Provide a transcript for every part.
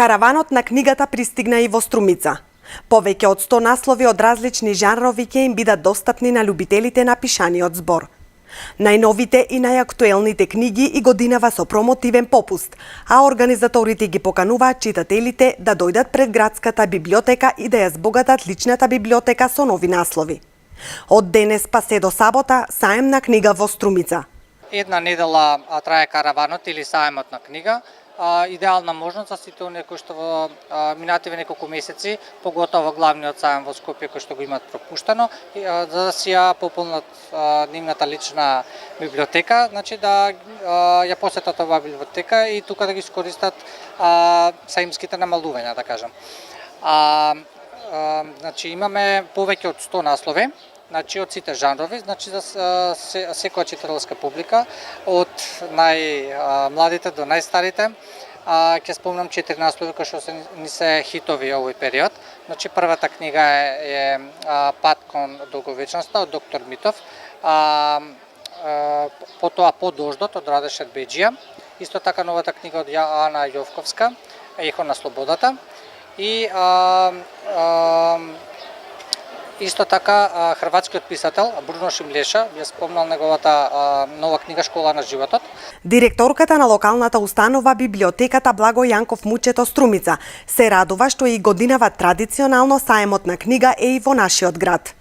Караванот на книгата пристигна и во Струмица. Повеќе од 100 наслови од различни жанрови ќе им бидат достапни на љубителите на пишаниот збор. Најновите и најактуелните книги и годинава со промотивен попуст, а организаторите ги покануваат читателите да дојдат пред градската библиотека и да ја збогатат личната библиотека со нови наслови. Од денес па се до сабота, саем на книга во Струмица. Една недела трае караванот или саемот на книга. Идеална можност за сите оние кои што во минативе неколку месеци, поготово главниот саем во Скопје кој што го имаат пропуштено, за да си ја пополнат нивната лична библиотека, значи да ја посетат оваа библиотека и тука да ги искористат саимските намалувања, да кажам. Значи имаме повеќе од 100 наслови, значи од сите жанрови, значи за секоја читателска публика, од најмладите до најстарите. Ќе спомнам 4 наслови кои што ни се хитови овој период. Значи првата книга е Пат кон долговечноста од доктор Митов. Потоа По дождот од Раде Шербеџија. Исто така новата книга од Ана Јовковска, Ехо на слободата. И исто така хрватскиот писател Бруно Шимлеша ја спомнал неговата нова книга Школа на животот. Директорката на локалната установа библиотеката Благо Јанков Мучето Струмица се радува што и годинава традиционално саемот на книга е и во нашиот град.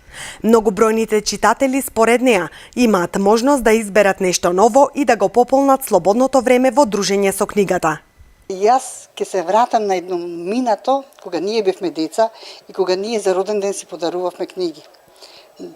Многобројните читатели според неа имаат можност да изберат нешто ново и да го пополнат слободното време во дружење со книгата. Јас ќе се вратам на едно минато, кога ние бевме деца и кога ние за роден ден си подарувавме книги.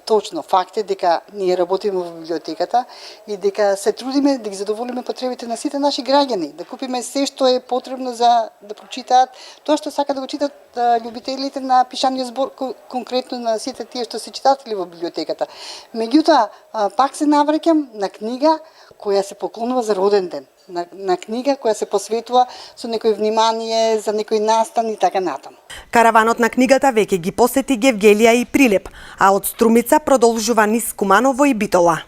Точно, факт е дека ние работиме во библиотеката и дека се трудиме да ги задоволиме потребите на сите наши граѓани, да купиме се што е потребно за да прочитаат тоа што сака да го читат љубителите на пишаниот збор, конкретно на сите тие што се читатели во библиотеката. Меѓутоа, пак се навраќам на книга која се поклонува за роден ден, на книга која се посветува со некој внимание, за некој настан и така натаму. Караванот на книгата веќе ги посети Гевгелија и Прилеп, а од Струмица продолжува низ Куманово и Битола.